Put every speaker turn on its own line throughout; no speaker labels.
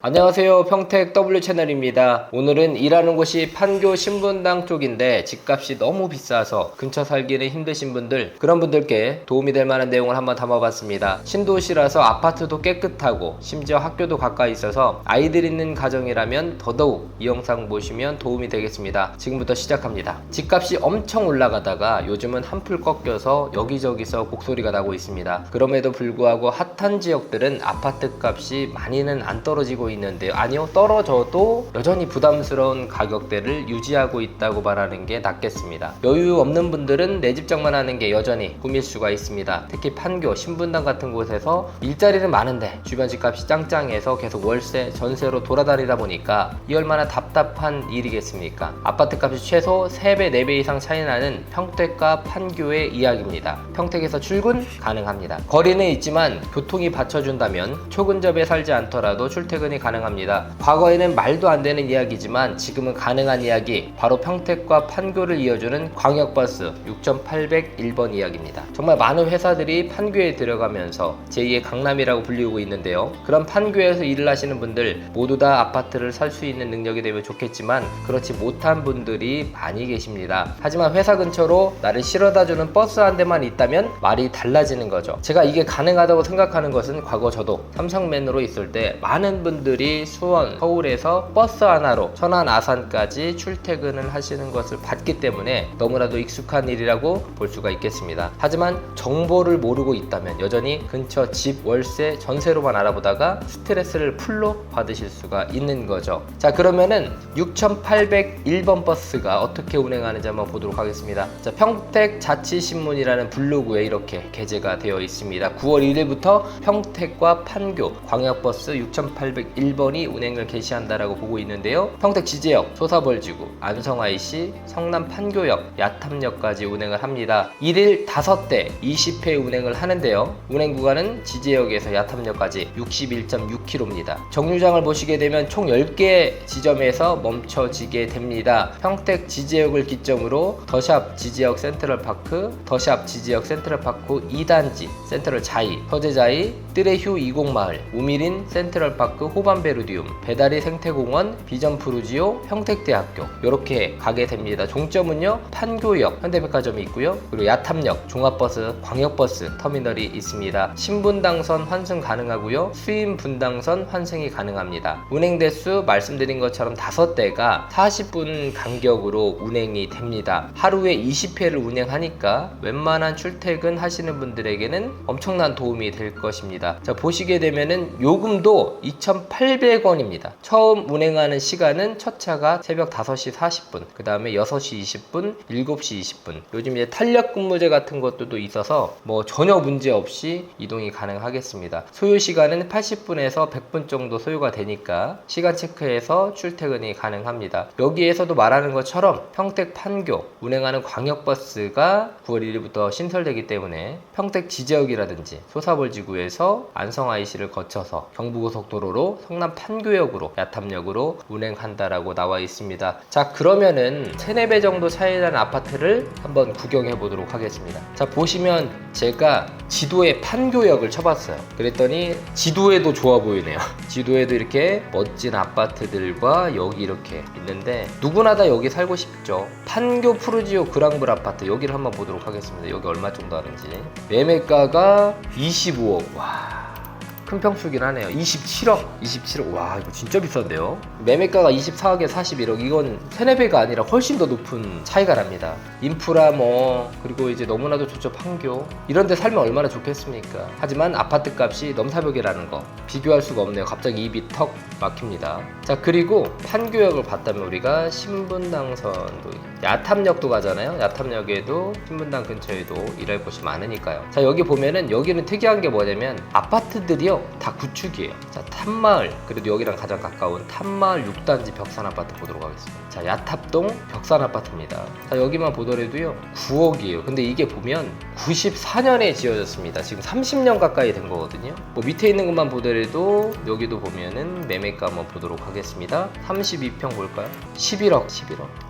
안녕하세요, 평택 W 채널입니다. 오늘은 일하는 곳이 판교 신분당 쪽인데 집값이 너무 비싸서 근처 살기는 힘드신 분들, 그런 분들께 도움이 될 만한 내용을 한번 담아봤습니다. 신도시라서 아파트도 깨끗하고 심지어 학교도 가까이 있어서 아이들 있는 가정이라면 더더욱 이 영상 보시면 도움이 되겠습니다. 지금부터 시작합니다. 집값이 엄청 올라가다가 요즘은 한풀 꺾여서 여기저기서 곡소리가 나고 있습니다. 그럼에도 불구하고 핫한 지역들은 아파트 값이 많이는 안 떨어지고 있는데요. 아니요, 떨어져도 여전히 부담스러운 가격대를 유지하고 있다고 말하는 게 낫겠습니다. 여유 없는 분들은 내 집장만 하는 게 여전히 꿈일 수가 있습니다. 특히 판교, 신분당 같은 곳에서 일자리는 많은데 주변 집값이 짱짱해서 계속 월세, 전세로 돌아다니다 보니까 이 얼마나 답답한 일이겠습니까? 아파트 값이 최소 3배, 4배 이상 차이 나는 평택과 판교의 이야기입니다. 평택에서 출근 가능합니다. 거리는 있지만 교통이 받쳐준다면 초근접에 살지 않더라도 출퇴근이 가능합니다. 과거에는 말도 안 되는 이야기지만 지금은 가능한 이야기, 바로 평택과 판교를 이어주는 광역버스 6801번 이야기입니다. 정말 많은 회사들이 판교에 들어가면서 제2의 강남이라고 불리우고 있는데요. 그런 판교에서 일을 하시는 분들 모두 다 아파트를 살 수 있는 능력이 되면 좋겠지만 그렇지 못한 분들이 많이 계십니다. 하지만 회사 근처로 나를 실어다주는 버스 한 대만 있다면 말이 달라지는 거죠. 제가 이게 가능하다고 생각하는 것은 과거 저도 삼성맨으로 있을 때 많은 분들이 수원, 서울에서 버스 하나로 천안, 아산까지 출퇴근을 하시는 것을 봤기 때문에 너무나도 익숙한 일이라고 볼 수가 있겠습니다. 하지만 정보를 모르고 있다면 여전히 근처 집, 월세, 전세로만 알아보다가 스트레스를 풀로 받으실 수가 있는 거죠. 자, 그러면은 6801번 버스가 어떻게 운행하는지 한번 보도록 하겠습니다. 자, 평택자치신문이라는 블로그에 이렇게 게재가 되어 있습니다. 9월 1일부터 평택과 판교 광역버스 6801번이 운행을 개시한다라고 보고 있는데요. 평택 지제역, 소사벌지구, 안성 IC, 성남 판교역, 야탐역까지 운행을 합니다. 1일 5대 20회 운행을 하는데요. 운행 구간은 지제역에서 야탐역까지 61.6km입니다. 정류장을 보시게 되면 총 10개 지점에서 멈춰지게 됩니다. 평택 지제역을 기점으로 더샵 지제역 센트럴파크, 더샵 지제역 센트럴파크 2단지, 센트럴 자이, 서재자이, 뜨레휴 20마을, 우미린 센트럴파크 호반베르디움, 배다리 생태공원, 비전푸르지오, 평택대학교 이렇게 가게 됩니다. 종점은요, 판교역 현대백화점이 있고요. 그리고 야탐역, 종합버스, 광역버스 터미널이 있습니다. 신분당선 환승 가능하고요. 수인분당선 환승이 가능합니다. 운행 대수 말씀드린 것처럼 5대가 40분 간격으로 운행이 됩니다. 하루에 20회를 운행하니까 웬만한 출퇴근 하시는 분들에게는 엄청난 도움이 될 것입니다. 자, 보시게 되면은 요금도 2,800원입니다. 처음 운행하는 시간은 첫 차가 새벽 5시 40분, 그 다음에 6시 20분, 7시 20분. 요즘 이제 탄력 근무제 같은 것도 있어서 뭐 전혀 문제 없이 이동이 가능하겠습니다. 소요 시간은 80분에서 100분 정도 소요가 되니까 시간 체크해서 출퇴근이 가능합니다. 여기에서도 말하는 것처럼 평택 판교 운행하는 광역버스가 9월 1일부터 신설되기 때문에 평택 지제역이라든지 소사벌지구에서 안성 IC를 거쳐서 경부고속도로로 성남 판교역으로 야탐역으로 운행한다라고 나와 있습니다. 자, 그러면은 3-4배 정도 차이 나는 아파트를 한번 구경해 보도록 하겠습니다. 자, 보시면 제가 지도에 판교역을 쳐봤어요. 그랬더니 지도에도 좋아 보이네요. 지도에도 이렇게 멋진 아파트들과 여기 이렇게 있는데 누구나 다 여기 살고 싶죠. 판교 푸르지오 그랑블 아파트 여기를 한번 보도록 하겠습니다. 여기 얼마 정도 하는지. 매매가가 25억. 와, 큰 평수긴 하네요. 27억. 와, 이거 진짜 비싼데요. 매매가가 24억에 41억. 이건 3-4배가 아니라 훨씬 더 높은 차이가 납니다. 인프라 그리고 이제 너무나도 좋죠. 판교 이런 데 살면 얼마나 좋겠습니까? 하지만 아파트 값이 넘사벽이라는 거 비교할 수가 없네요. 갑자기 입이 턱 막힙니다. 자, 그리고 판교역을 봤다면 우리가 신분당선도 야탐역도 가잖아요. 야탐역에도 신분당 근처에도 일할 곳이 많으니까요. 자, 여기 보면은 여기는 특이한 게 뭐냐면 아파트들이요 다 구축이에요. 자, 탐마을, 그래도 여기랑 가장 가까운 탐마을 6단지 벽산 아파트 보도록 하겠습니다. 자, 야탑동 벽산 아파트입니다. 자, 여기만 보더라도요 9억이에요. 근데 이게 보면 94년에 지어졌습니다. 지금 30년 가까이 된 거거든요. 뭐 밑에 있는 것만 보더라도 여기도 보면은 매매가 한번 보도록 하겠습니다. 32평 볼까요? 11억.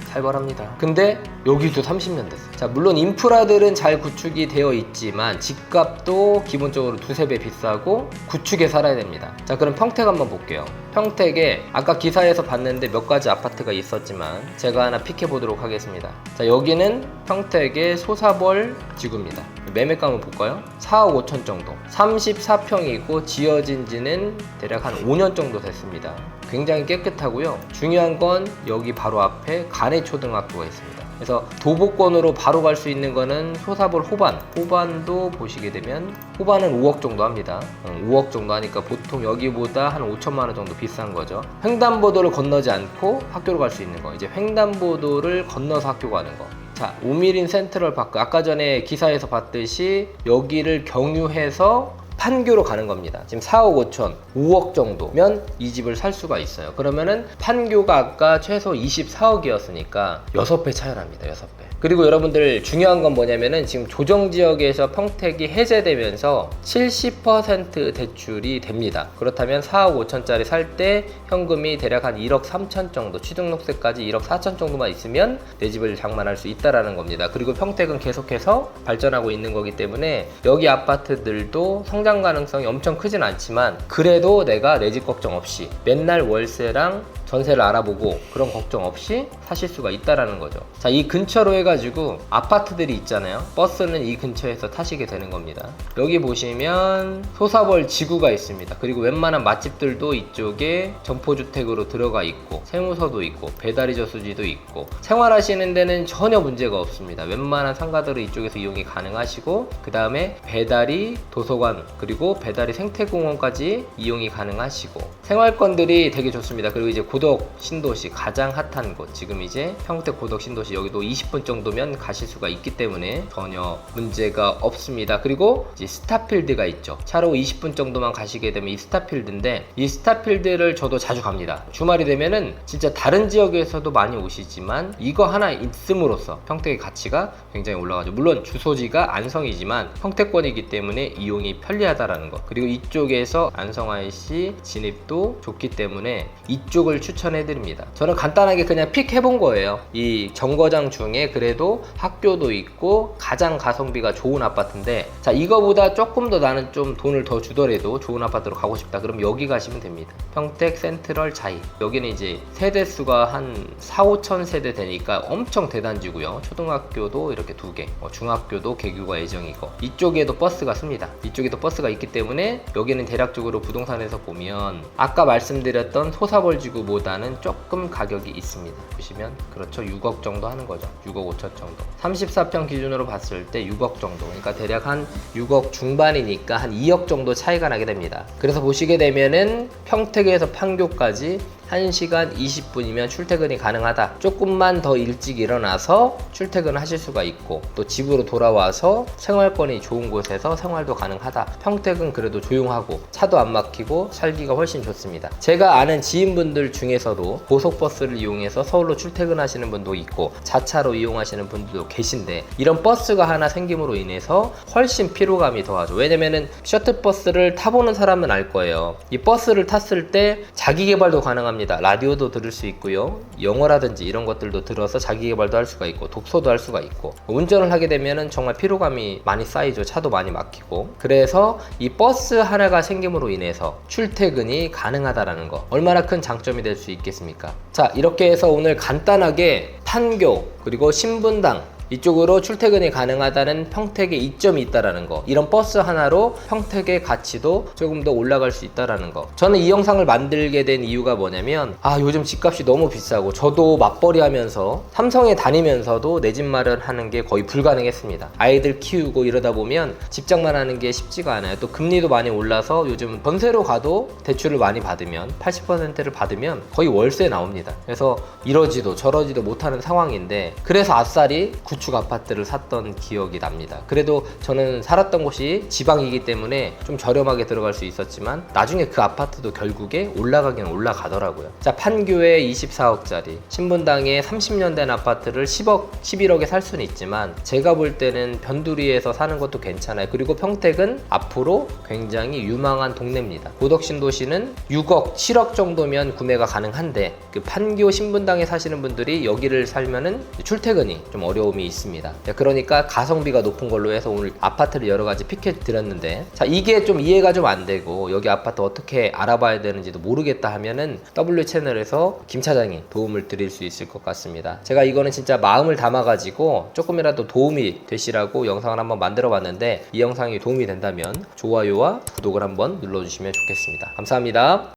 살벌합니다. 근데 여기도 30년 됐어요. 자, 물론 인프라들은 잘 구축이 되어 있지만 집값도 기본적으로 2-3배 비싸고 구축에 살아야 됩니다. 자, 그럼 평택 한번 볼게요. 평택에 아까 기사에서 봤는데 몇 가지 아파트가 있었지만 제가 하나 픽해 보도록 하겠습니다. 자, 여기는 평택의 소사벌 지구입니다. 매매가 한번 볼까요? 4억 5천 정도, 34평이고 지어진 지는 대략 한 5년 정도 됐습니다. 굉장히 깨끗하고요. 중요한 건 여기 바로 앞에 간해초등학교가 있습니다. 그래서 도보권으로 바로 갈 수 있는 거는 소사벌 호반도 보시게 되면 호반은 5억 정도 합니다. 5억 정도 하니까 보통 여기보다 한 5천만 원 정도 비싼 거죠. 횡단보도를 건너지 않고 학교로 갈 수 있는 거, 이제 횡단보도를 건너서 학교 가는 거. 자, 우미린 센트럴파크, 아까 전에 기사에서 봤듯이 여기를 경유해서 판교로 가는 겁니다. 지금 4억 5천, 5억 정도면 이 집을 살 수가 있어요. 그러면은 판교가 아까 최소 24억이었으니까 6배 차이 납니다. 6배. 그리고 여러분들 중요한 건 뭐냐면은 지금 조정지역에서 평택이 해제되면서 70% 대출이 됩니다. 그렇다면 4억 5천짜리 살 때 현금이 대략 한 1억 3천 정도, 취등록세까지 1억 4천 정도만 있으면 내 집을 장만할 수 있다라는 겁니다. 그리고 평택은 계속해서 발전하고 있는 거기 때문에 여기 아파트들도 성장 가능성이 엄청 크진 않지만 그래도 내가 내 집 걱정 없이 맨날 월세랑 전세를 알아보고 그런 걱정 없이 사실 수가 있다라는 거죠. 자, 이 근처로 해가지고 아파트들이 있잖아요. 버스는 이 근처에서 타시게 되는 겁니다. 여기 보시면 소사벌 지구가 있습니다. 그리고 웬만한 맛집들도 이쪽에 점포주택으로 들어가 있고 세무서도 있고 배달의 저수지도 있고 생활하시는 데는 전혀 문제가 없습니다. 웬만한 상가들은 이쪽에서 이용이 가능하시고 그 다음에 배달이 도서관 그리고 배달이 생태공원까지 이용이 가능하시고 생활권들이 되게 좋습니다. 그리고 이제 고덕 신도시 가장 핫한 곳, 지금 이제 평택 고덕 신도시 여기도 20분 정도면 가실 수가 있기 때문에 전혀 문제가 없습니다. 그리고 이제 스타필드가 있죠. 차로 20분 정도만 가시게 되면 이 스타필드인데 이 스타필드를 저도 자주 갑니다. 주말이 되면은 진짜 다른 지역에서도 많이 오시지만 이거 하나 있음으로써 평택의 가치가 굉장히 올라가죠. 물론 주소지가 안성이지만 평택권이기 때문에 이용이 편리하다라는 거, 그리고 이쪽에서 안성 IC 진입도 좋기 때문에 이쪽을 추천해드립니다. 저는 간단하게 그냥 픽 해본 거예요. 이 정거장 중에 그래도 학교도 있고 가장 가성비가 좋은 아파트인데, 자, 이거보다 조금 더 나는 좀 돈을 더 주더라도 좋은 아파트로 가고 싶다 그럼 여기 가시면 됩니다. 평택 센트럴 자이. 여기는 이제 세대수가 한 4, 5천 세대 되니까 엄청 대단지고요. 초등학교도 이렇게 2개, 중학교도 개교가 예정이고 이쪽에도 버스가 씁니다. 이쪽에도 버스가 있기 때문에 여기는 대략적으로 부동산에서 보면 아까 말씀드렸던 소사벌지구보다는 조금 가격이 있습니다. 보시면 그렇죠. 6억 정도 하는 거죠. 6억 5천 정도. 34평 기준으로 봤을 때 6억 정도. 그러니까 대략 한 6억 중반이니까 한 2억 정도 차이가 나게 됩니다. 그래서 보시게 되면은 평택에서 판교까지 1시간 20분이면 출퇴근이 가능하다. 조금만 더 일찍 일어나서 출퇴근을 하실 수가 있고 또 집으로 돌아와서 생활권이 좋은 곳에서 생활도 가능하다. 평택은 그래도 조용하고 차도 안 막히고 살기가 훨씬 좋습니다. 제가 아는 지인분들 중에서도 고속버스를 이용해서 서울로 출퇴근하시는 분도 있고 자차로 이용하시는 분들도 계신데 이런 버스가 하나 생김으로 인해서 훨씬 피로감이 더하죠. 왜냐면은 셔틀버스를 타보는 사람은 알 거예요. 이 버스를 탔을 때 자기개발도 가능합니다. 라디오도 들을 수 있고요. 영어라든지 이런 것들도 들어서 자기개발도 할 수가 있고 독서도 할 수가 있고 운전을 하게 되면은 정말 피로감이 많이 쌓이죠. 차도 많이 막히고. 그래서 이 버스 하나가 생김으로 인해서 출퇴근이 가능하다라는 거 얼마나 큰 장점이 될 수 있겠습니까? 자, 이렇게 해서 오늘 간단하게 판교 그리고 신분당 이쪽으로 출퇴근이 가능하다는 평택의 이점이 있다라는 거, 이런 버스 하나로 평택의 가치도 조금 더 올라갈 수 있다라는 거. 저는 이 영상을 만들게 된 이유가 뭐냐면 요즘 집값이 너무 비싸고 저도 맞벌이 하면서 삼성에 다니면서도 내 집 마련하는 게 거의 불가능했습니다. 아이들 키우고 이러다 보면 집장만 하는 게 쉽지가 않아요. 또 금리도 많이 올라서 요즘 전세로 가도 대출을 많이 받으면 80%를 받으면 거의 월세 나옵니다. 그래서 이러지도 저러지도 못하는 상황인데 그래서 아싸리 구축 아파트를 샀던 기억이 납니다. 그래도 저는 살았던 곳이 지방이기 때문에 좀 저렴하게 들어갈 수 있었지만 나중에 그 아파트도 결국에 올라가긴 올라가더라고요. 자, 판교에 24억짜리 신분당에 30년 된 아파트를 10억, 11억에 살 수는 있지만 제가 볼 때는 변두리에서 사는 것도 괜찮아요. 그리고 평택은 앞으로 굉장히 유망한 동네입니다. 고덕신도시는 6억, 7억 정도면 구매가 가능한데 그 판교 신분당에 사시는 분들이 여기를 살면은 출퇴근이 좀 어려움이 있습니다. 그러니까 가성비가 높은 걸로 해서 오늘 아파트를 여러 가지 픽해 드렸는데, 자, 이게 좀 이해가 좀 안 되고 여기 아파트 어떻게 알아봐야 되는지도 모르겠다 하면은 W 채널에서 김 차장이 도움을 드릴 수 있을 것 같습니다. 제가 이거는 진짜 마음을 담아 가지고 조금이라도 도움이 되시라고 영상을 한번 만들어 봤는데, 이 영상이 도움이 된다면 좋아요와 구독을 한번 눌러주시면 좋겠습니다. 감사합니다.